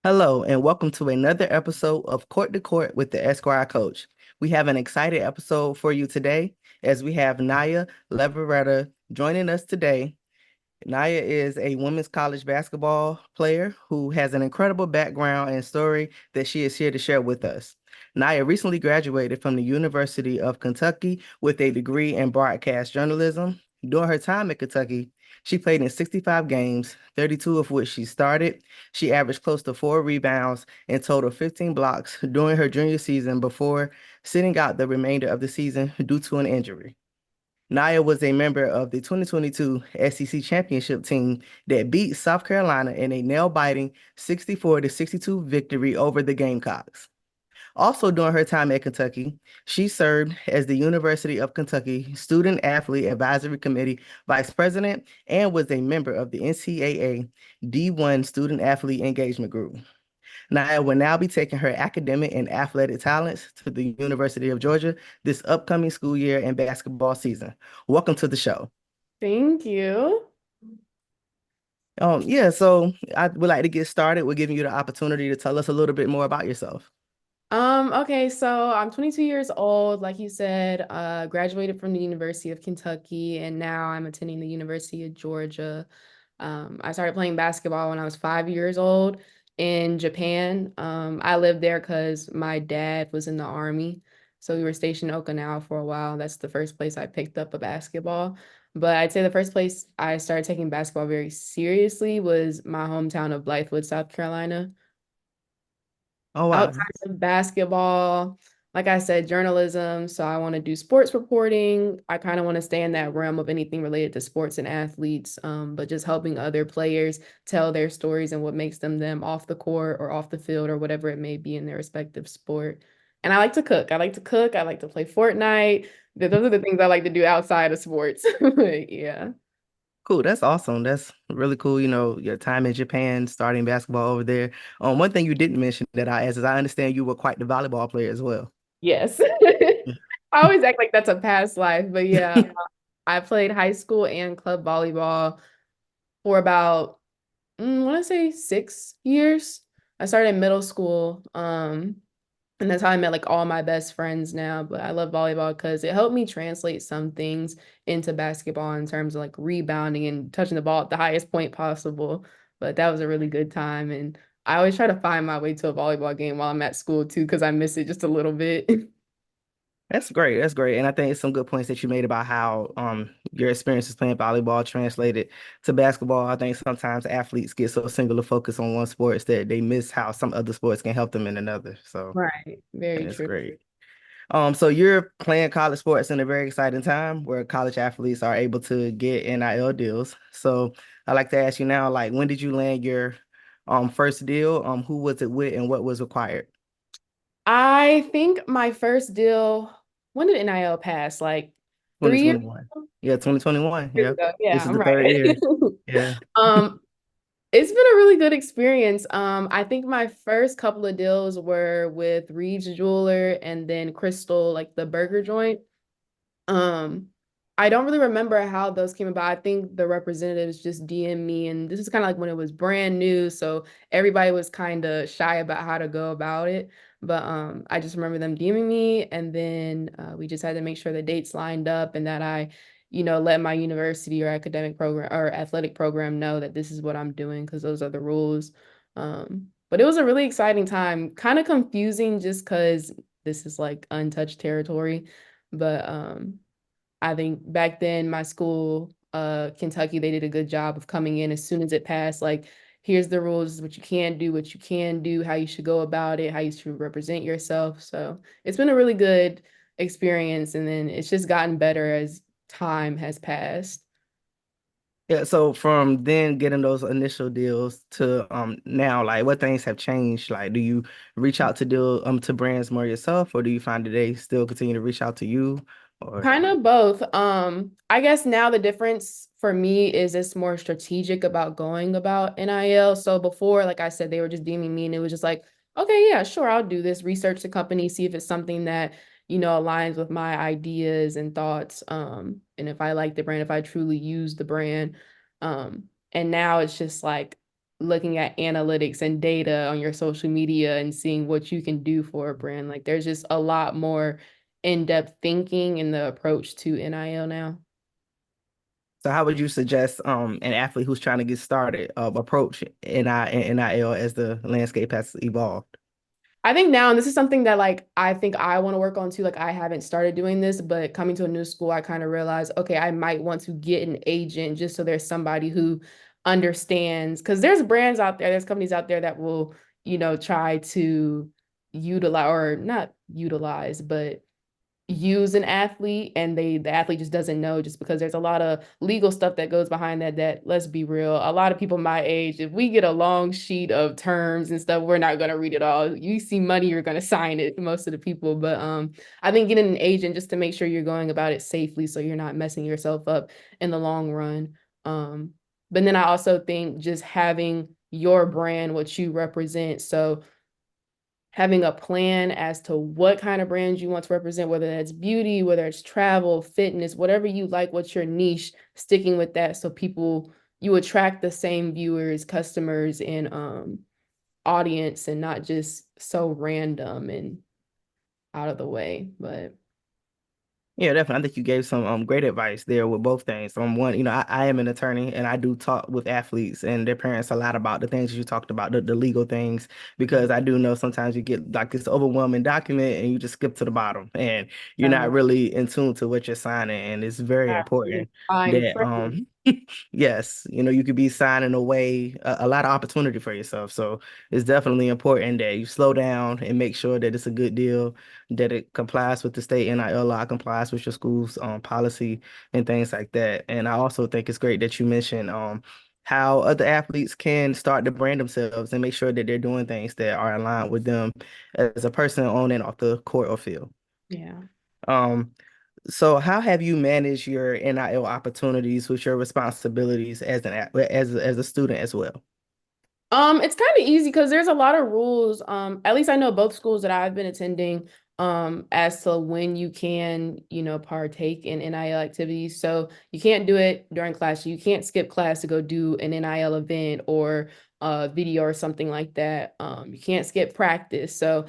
Hello, and welcome to another episode of Court to Court with the Esquire Coach. We have an exciting episode for you today as we have Nyah Leveretter joining us today. Nyah is a women's college basketball player who has an incredible background and story that she is here to share with us. Nyah recently graduated from the University of Kentucky with a degree in broadcast journalism. During her time at Kentucky, she played in 65 games, 32 of which she started. She averaged close to 4 rebounds and total 15 blocks during her junior season before sitting out the remainder of the season due to an injury. Nyah was a member of the 2022 SEC championship team that beat South Carolina in a nail-biting 64-62 victory over the Gamecocks. Also, during her time at Kentucky, she served as the University of Kentucky Student Athlete Advisory Committee Vice President and was a member of the NCAA D1 Student Athlete Engagement Group. Nyah will now be taking her academic and athletic talents to the University of Georgia this upcoming school year and basketball season. Welcome to the show. Thank you. So I would like to get started with giving you the opportunity to tell us a little bit more about yourself. Okay, so I'm 22 years old, like you said, graduated from the University of Kentucky, and now I'm attending the University of Georgia. I started playing basketball when I was 5 years old in Japan. I lived there because my dad was in the army. So we were stationed in Okinawa for a while. That's the first place I picked up a basketball. But I'd say the first place I started taking basketball very seriously was my hometown of Blythewood, South Carolina. Oh, wow. Outside of basketball, like I said, journalism. So I want to do sports reporting. I kind of want to stay in that realm of anything related to sports and athletes, but just helping other players tell their stories and what makes them off the court or off the field or whatever it may be in their respective sport. And I like to cook. I like to cook. I like to play Fortnite. Those are the things I like to do outside of sports. Yeah. Cool. That's awesome. That's really cool. Your time in Japan, starting basketball over there. One thing you didn't mention that I asked is I understand you were quite the volleyball player as well. Yes. I always act like that's a past life, but yeah, I played high school and club volleyball for about, I want to say 6 years. I started in middle school, and that's how I met like all my best friends now. But I love volleyball because it helped me translate some things into basketball in terms of like rebounding and touching the ball at the highest point possible. But that was a really good time, and I always try to find my way to a volleyball game while I'm at school too, because I miss it just a little bit. That's great. That's great. And I think it's some good points that you made about how your experiences playing volleyball translated to basketball. I think sometimes athletes get so singular focused on one sports that they miss how some other sports can help them in another. So Right. Very that's true. great. So you're playing college sports in a very exciting time where college athletes are able to get NIL deals. So I'd like to ask you now, like, when did you land your first deal? Who was it with and what was required? I think my first deal, when did NIL pass? Like 3 years 2021. Yeah, 2021. years Yeah. ago. This Yeah, is I'm the right. third year. Yeah. Um, it's been a really good experience. I think my first couple of deals were with Reed's Jeweler and then Crystal, like the burger joint. Um, I don't really remember how those came about. I think the representatives just DM me, and this is kind of like when it was brand new, so everybody was kind of shy about how to go about it. But I just remember them DMing me, and then we just had to make sure the dates lined up and that I let my university or academic program or athletic program know that this is what I'm doing because those are the rules. But it was a really exciting time, kind of confusing just because this is like untouched territory. But I think back then my school, Kentucky, they did a good job of coming in as soon as it passed. Like, here's the rules, what you can do, what you can do, how you should go about it, how you should represent yourself. So it's been a really good experience. And then it's just gotten better as time has passed. Yeah. So from then getting those initial deals to now, like what things have changed? Like, do you reach out to deal to brands more yourself, or do you find that they still continue to reach out to you? Or Kind of both. I guess now the difference for me is it's more strategic about going about NIL. So before, like I said, they were just deeming me and it was just like, okay, yeah, sure, I'll do this, research the company, see if it's something that aligns with my ideas and thoughts. And if I like the brand, if I truly use the brand. And now it's just like looking at analytics and data on your social media and seeing what you can do for a brand. Like there's just a lot more in-depth thinking in the approach to NIL now. So how would you suggest an athlete who's trying to get started approach NIL as the landscape has evolved? I think now, and this is something that like I think I want to work on too. Like I haven't started doing this, but coming to a new school, I kind of realized, okay, I might want to get an agent just so there's somebody who understands. Because there's brands out there, there's companies out there that will, try to utilize or not utilize, but use an athlete and the athlete just doesn't know just because there's a lot of legal stuff that goes behind that let's be real, a lot of people my age, if we get a long sheet of terms and stuff, we're not going to read it all. You see money, you're going to sign it, most of the people. But I think getting an agent just to make sure you're going about it safely so you're not messing yourself up in the long run. But then I also think just having your brand, what you represent, so having a plan as to what kind of brands you want to represent, whether that's beauty, whether it's travel, fitness, whatever you like, what's your niche, sticking with that so people, you attract the same viewers, customers, and audience and not just so random and out of the way. But Yeah, definitely. I think you gave some great advice there with both things. One, I am an attorney and I do talk with athletes and their parents a lot about the things you talked about, the legal things, because I do know sometimes you get like this overwhelming document and you just skip to the bottom and you're not really in tune to what you're signing. And it's very important fine that print. yes, you could be signing away a lot of opportunity for yourself. So it's definitely important that you slow down and make sure that it's a good deal, that it complies with the state NIL law, complies with your school's policy and things like that. And I also think it's great that you mentioned how other athletes can start to brand themselves and make sure that they're doing things that are aligned with them as a person on and off the court or field. Yeah. Um, so how have you managed your NIL opportunities with your responsibilities as as a student as well? It's kind of easy because there's a lot of rules. At least I know both schools that I've been attending, as to when you can, partake in NIL activities. So you can't do it during class. You can't skip class to go do an NIL event or a video or something like that. You can't skip practice. So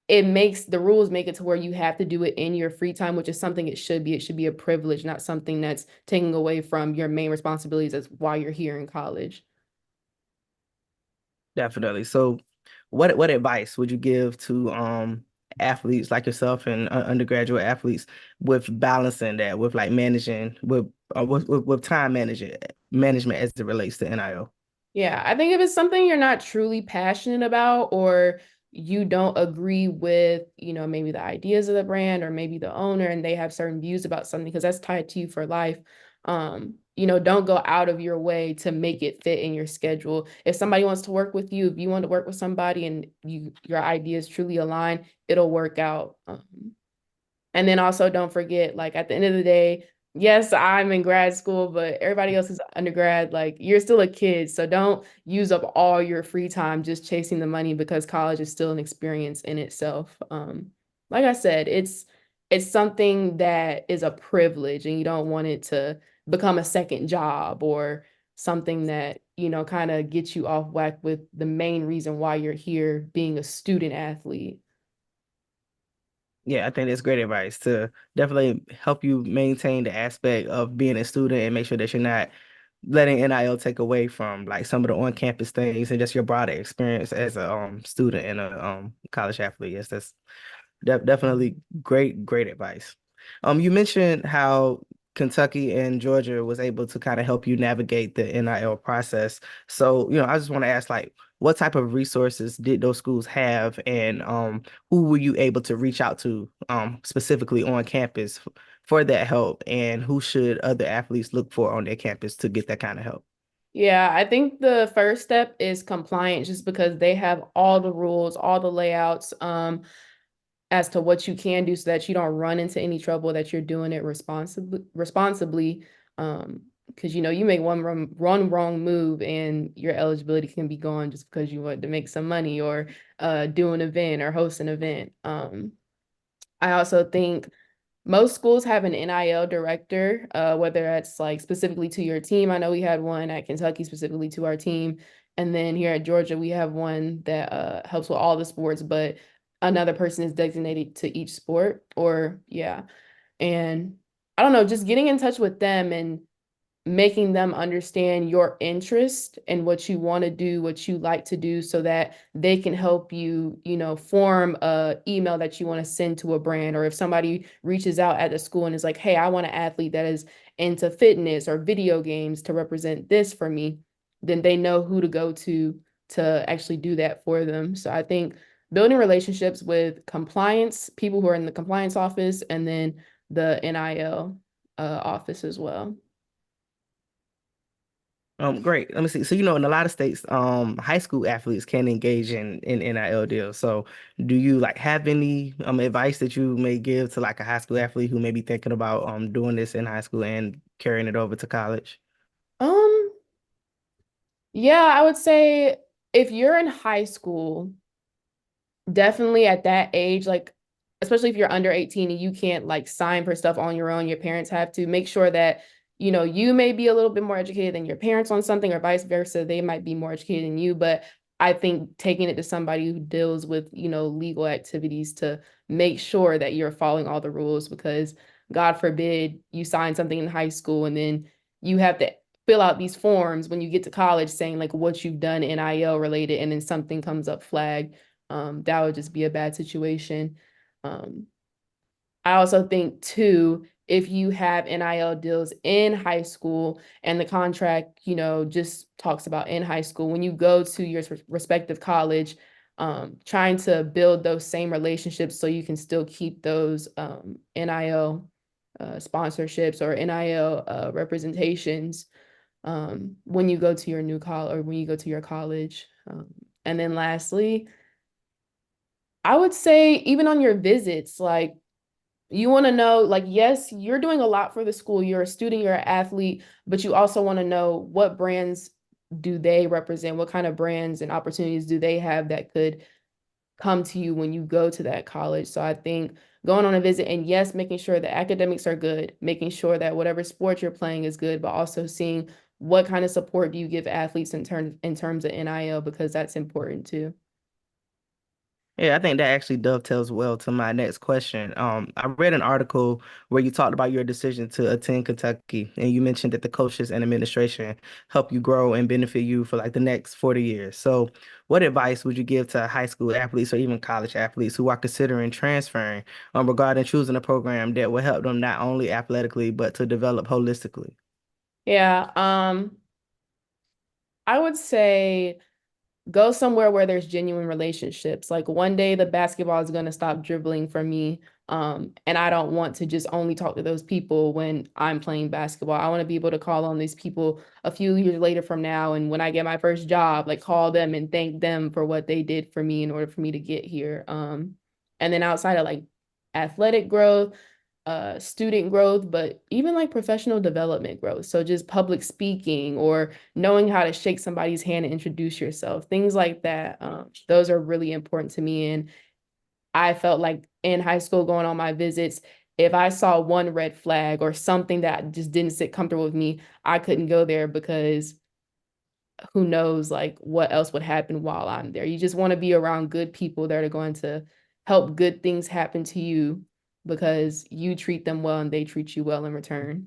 the rules make it to where you have to do it in your free time, which is something it should be. It should be a privilege, not something that's taking away from your main responsibilities as while you're here in college. Definitely. So what advice would you give to athletes like yourself and undergraduate athletes with balancing that with like managing with time management as it relates to NIL? Yeah, I think if it's something you're not truly passionate about or you don't agree with, maybe the ideas of the brand or maybe the owner and they have certain views about something because that's tied to you for life. Don't go out of your way to make it fit in your schedule. If somebody wants to work with you, if you want to work with somebody and your ideas truly align, it'll work out. And then also don't forget, like at the end of the day, yes, I'm in grad school, but everybody else is undergrad. Like you're still a kid. So don't use up all your free time just chasing the money because college is still an experience in itself. Like I said, it's something that is a privilege and you don't want it to become a second job or something that, kind of gets you off whack with the main reason why you're here being a student athlete. Yeah, I think that's great advice to definitely help you maintain the aspect of being a student and make sure that you're not letting NIL take away from like some of the on-campus things and just your broader experience as a student and a college athlete. Yes, that's definitely great advice. You mentioned how Kentucky and Georgia was able to kind of help you navigate the NIL process. So, I just want to ask, like, what type of resources did those schools have, and who were you able to reach out to specifically on campus for that help, and who should other athletes look for on their campus to get that kind of help? Yeah, I think the first step is compliance just because they have all the rules, all the layouts, as to what you can do so that you don't run into any trouble, that you're doing it responsibly. Because you make one wrong move and your eligibility can be gone just because you want to make some money or do an event or host an event. I also think Most schools have an NIL director, whether that's like specifically to your team. I know we had one at Kentucky specifically to our team. And then here at Georgia, we have one that helps with all the sports, but another person is designated to each sport, or yeah. And I don't know, just getting in touch with them and making them understand your interest and what you want to do, what you like to do, so that they can help you, form a email that you want to send to a brand. Or if somebody reaches out at the school and is like, hey, I want an athlete that is into fitness or video games to represent this for me, then they know who to go to actually do that for them. So I think building relationships with compliance, people who are in the compliance office, and then the NIL office as well. Great. Let me see. So, in a lot of states, high school athletes can engage in NIL deals. So, do you like have any advice that you may give to like a high school athlete who may be thinking about doing this in high school and carrying it over to college? Um, yeah, I would say if you're in high school, definitely at that age, like especially if you're under 18 and you can't like sign for stuff on your own, your parents have to make sure that, you may be a little bit more educated than your parents on something or vice versa. They might be more educated than you, but I think taking it to somebody who deals with, legal activities to make sure that you're following all the rules, because God forbid you sign something in high school and then you have to fill out these forms when you get to college saying like what you've done NIL related, and then something comes up flagged. That would just be a bad situation. Um, I also think too, if you have NIL deals in high school and the contract, just talks about in high school, when you go to your respective college, trying to build those same relationships so you can still keep those NIL sponsorships or NIL representations when you go to your new college or when you go to your college. And then lastly, I would say even on your visits, like you want to know, like, yes, you're doing a lot for the school. You're a student, you're an athlete, but you also want to know what brands do they represent? What kind of brands and opportunities do they have that could come to you when you go to that college? So I think going on a visit and yes, making sure the academics are good, making sure that whatever sport you're playing is good, but also seeing what kind of support do you give athletes in terms of NIL, because that's important too. Yeah, I think that actually dovetails well to my next question. I read an article where you talked about your decision to attend Kentucky, and you mentioned that the coaches and administration help you grow and benefit you for like the next 40 years. So, what advice would you give to high school athletes or even college athletes who are considering transferring, regarding choosing a program that will help them not only athletically, but to develop holistically? Yeah, I would say go somewhere where there's genuine relationships. Like one day the basketball is going to stop dribbling for me. And I don't want to just only talk to those people when I'm playing basketball. I want to be able to call on these people a few years later from now. And when I get my first job, like call them and thank them for what they did for me in order for me to get here. And then outside of like athletic growth, student growth, but even like professional development growth. So just public speaking or knowing how to shake somebody's hand and introduce yourself, things like that. Those are really important to me. And I felt like in high school, going on my visits, if I saw one red flag or something that just didn't sit comfortable with me, I couldn't go there, because who knows like what else would happen while I'm there. You just want to be around good people that are going to help good things happen to you because you treat them well and they treat you well in return.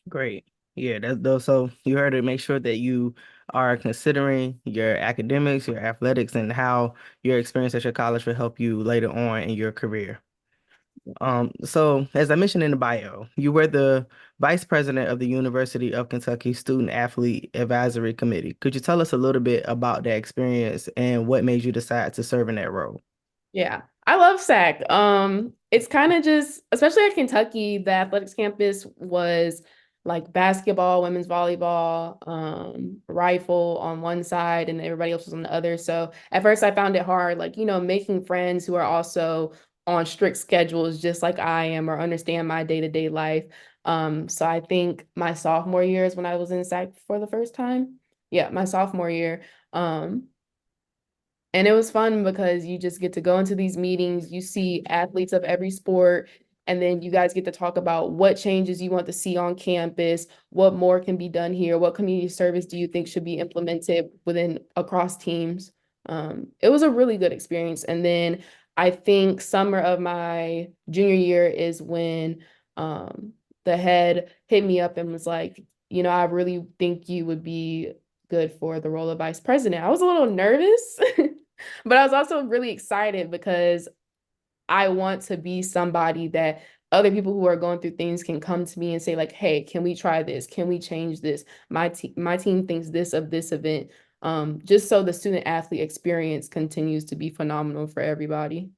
Great. Yeah, that's those. So you heard it. Make sure that you are considering your academics, your athletics, and how your experience at your college will help you later on in your career. So as I mentioned in the bio, you were the vice president of the University of Kentucky Student Athlete Advisory Committee. Could you tell us a little bit about that experience and what made you decide to serve in that role? Yeah, I love SAC. It's kind of just, especially at Kentucky, the athletics campus was like basketball, women's volleyball, rifle on one side, and everybody else was on the other. So at first, I found it hard, like making friends who are also on strict schedules, just like I am, or understand my day-to-day life. So I think my sophomore year is when I was in SAC for the first time. Yeah, my sophomore year. Um, And it was fun because you just get to go into these meetings, you see athletes of every sport, and then you guys get to talk about what changes you want to see on campus, what more can be done here, what community service do you think should be implemented within across teams. It was a really good experience. And then I think summer of my junior year is when the head hit me up and was like, I really think you would be good for the role of vice president. I was a little nervous, but I was also really excited because I want to be somebody that other people who are going through things can come to me and say like, "Hey, can we try this? Can we change this? My team thinks this of this event." Just so the student athlete experience continues to be phenomenal for everybody.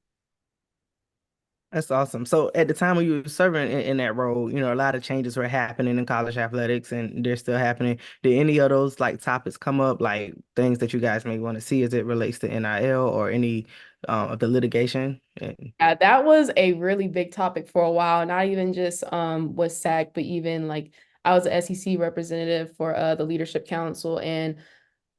That's awesome. So at the time when you were serving in that role, a lot of changes were happening in college athletics and they're still happening. Did any of those like topics come up, like things that you guys may want to see as it relates to NIL or any of the litigation? Yeah, that was a really big topic for a while, not even just with SAC, but even like I was a SEC representative for the Leadership Council, and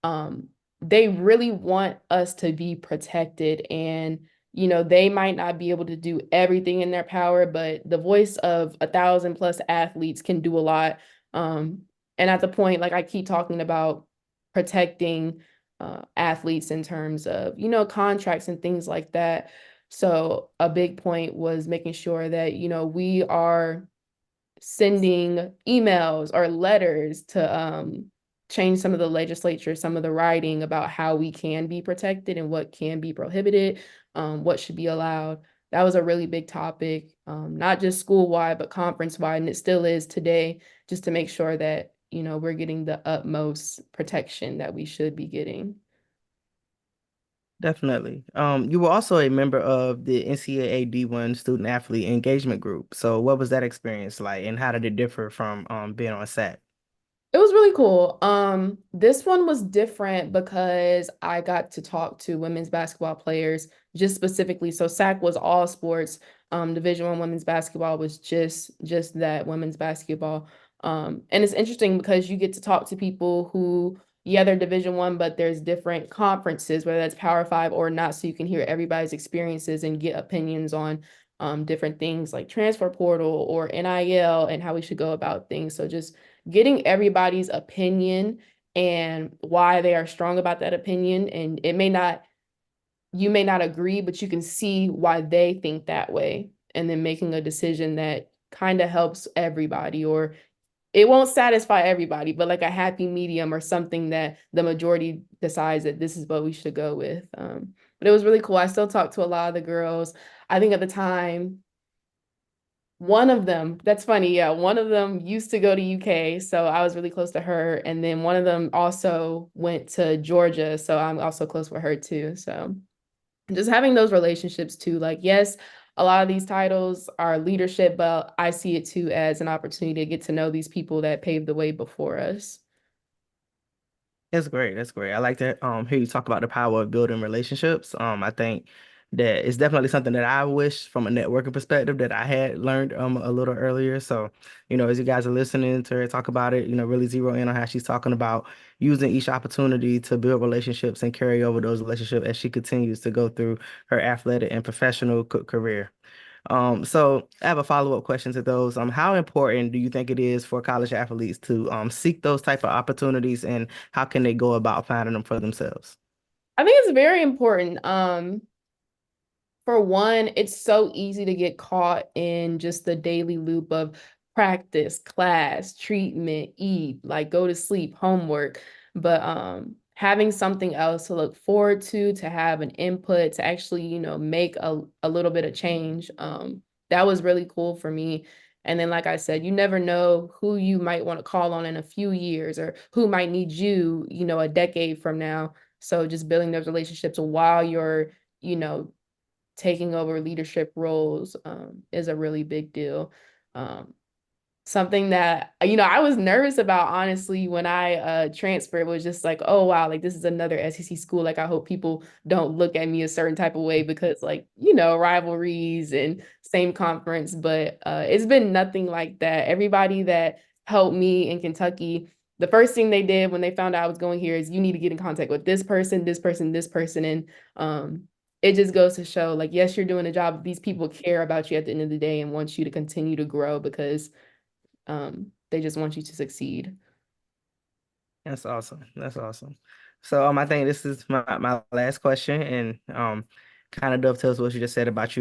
um, they really want us to be protected. And, they might not be able to do everything in their power, but the voice of 1,000+ athletes can do a lot. Um, and at the point, like I keep talking about protecting athletes in terms of, contracts and things like that. So a big point was making sure that, we are sending emails or letters to change some of the legislature, some of the writing about how we can be protected and what can be prohibited, what should be allowed. That was a really big topic, not just school-wide, but conference-wide, and it still is today, just to make sure that, we're getting the utmost protection that we should be getting. Definitely. You were also a member of the NCAA D1 Student Athlete Engagement Group. So what was that experience like, and how did it differ from being on SAT? It was really cool. This one was different because I got to talk to women's basketball players just specifically. So SAC was all sports. Division 1 women's basketball was just that women's basketball. And it's interesting because you get to talk to people who, yeah, they're Division 1, but there's different conferences, whether that's Power 5 or not, so you can hear everybody's experiences and get opinions on different things like transfer portal or NIL and how we should go about things. So just getting everybody's opinion and why they are strong about that opinion. And you may not agree, but you can see why they think that way. And then making a decision that kind of helps everybody, or it won't satisfy everybody, but like a happy medium or something that the majority decides that this is what we should go with. But it was really cool. I still talk to a lot of the girls. I think at the time, one of them, that's funny, yeah, one of them used to go to UK, so I was really close to her. And then one of them also went to Georgia, so I'm also close with her too. So just having those relationships too, like, yes, a lot of these titles are leadership, but I see it too as an opportunity to get to know these people that paved the way before us. That's great. That's great. I like to hear you talk about the power of building relationships. I think that it's definitely something that I wish from a networking perspective that I had learned a little earlier. So, as you guys are listening to her talk about it, really zero in on how she's talking about using each opportunity to build relationships and carry over those relationships as she continues to go through her athletic and professional career. So I have a follow-up question to those. How important do you think it is for college athletes to seek those type of opportunities, and how can they go about finding them for themselves? I think it's very important. For one, it's so easy to get caught in just the daily loop of practice, class, treatment, eat, like go to sleep, homework. But having something else to look forward to have an input, to actually, make a little bit of change. That was really cool for me. And then, like I said, you never know who you might want to call on in a few years or who might need you, a decade from now. So just building those relationships while you're, you know, taking over leadership roles is a really big deal. Um, Something that, I was nervous about, honestly, when I transferred was just like, oh, wow, like this is another SEC school. Like, I hope people don't look at me a certain type of way because, like, rivalries and same conference. But it's been nothing like that. Everybody that helped me in Kentucky, the first thing they did when they found out I was going here is you need to get in contact with this person, this person, this person. And it just goes to show like, yes, you're doing a job, but these people care about you at the end of the day and want you to continue to grow because they just want you to succeed. That's awesome. That's awesome. So I think this is my last question, and kind of dovetails what you just said about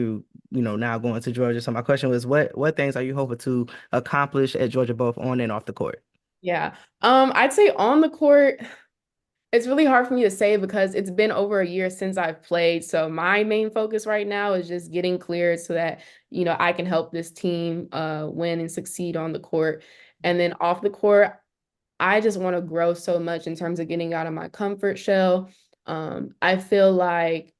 now going to Georgia. So my question was, what things are you hoping to accomplish at Georgia, both on and off the court? Yeah. I'd say on the court, it's really hard for me to say because it's been over a year since I've played. So my main focus right now is just getting cleared so that, I can help this team win and succeed on the court. And then off the court, I just want to grow so much in terms of getting out of my comfort shell. I feel like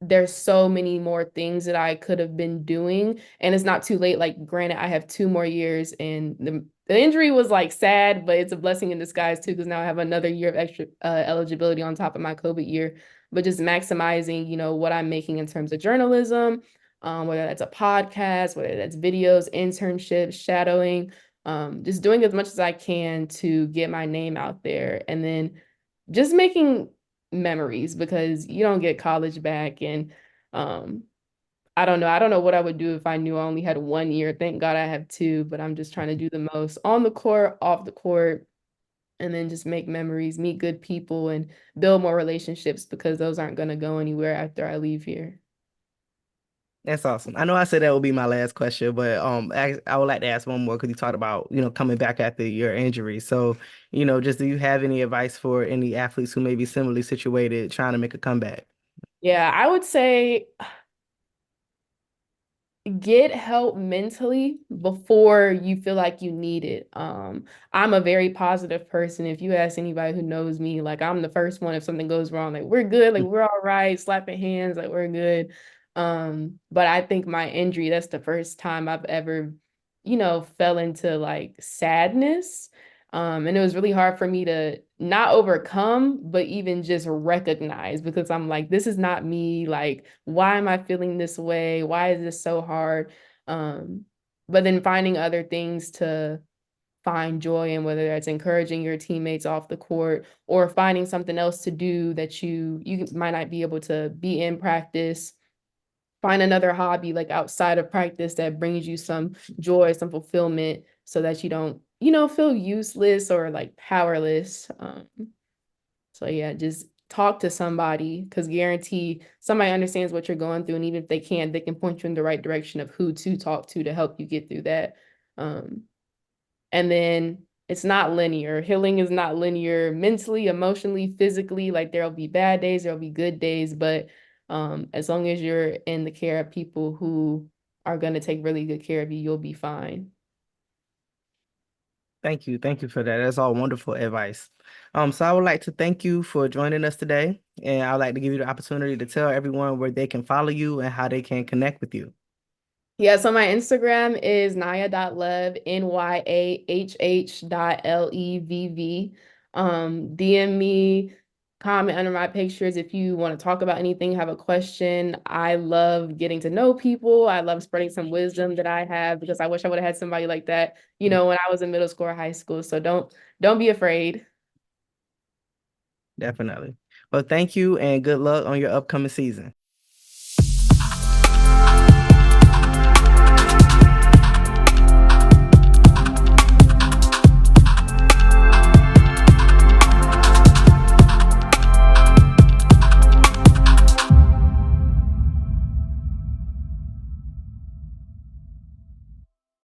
there's so many more things that I could have been doing, and it's not too late. Like, granted, I have 2 more years, and the injury was like sad, but it's a blessing in disguise too, because now I have another year of extra eligibility on top of my COVID year. But just maximizing, what I'm making in terms of journalism, whether that's a podcast, whether that's videos, internships, shadowing, just doing as much as I can to get my name out there, and then just making memories because you don't get college back. And um I don't know what I would do if I knew I only had 1 year. Thank God I have two, but I'm just trying to do the most on the court, off the court, and then just make memories, meet good people, and build more relationships because those aren't going to go anywhere after I leave here. That's awesome. I know I said that would be my last question, but I would like to ask one more because you talked about coming back after your injury. So just do you have any advice for any athletes who may be similarly situated trying to make a comeback? Yeah, I would say get help mentally before you feel like you need it. I'm a very positive person. If you ask anybody who knows me, like I'm the first one if something goes wrong, like we're good, like we're all right, slapping hands, like we're good. But I think my injury, that's the first time I've ever, fell into like sadness. And it was really hard for me to not overcome, but even just recognize because I'm like, this is not me. Like, why am I feeling this way? Why is this so hard? Um, but then finding other things to find joy in, whether that's encouraging your teammates off the court or finding something else to do that you might not be able to be in practice. Find another hobby like outside of practice that brings you some joy, some fulfillment so that you don't, feel useless or like powerless. So yeah, just talk to somebody because guarantee somebody understands what you're going through. And even if they can't, they can point you in the right direction of who to talk to help you get through that. Um, and then it's not linear. Healing is not linear mentally, emotionally, physically. Like there'll be bad days, there'll be good days, but as long as you're in the care of people who are going to take really good care of you, you'll be fine. Thank you. Thank you for that. That's all wonderful advice. So I would like to thank you for joining us today, and I would like to give you the opportunity to tell everyone where they can follow you and how they can connect with you. Yeah, so my Instagram is Nyah.lev, Nyah.Levv. DM me, comment under my pictures if you want to talk about anything, have a question. I love getting to know people. I love spreading some wisdom that I have because I wish I would have had somebody like that, when I was in middle school or high school. So don't be afraid. Definitely. Well, thank you and good luck on your upcoming season.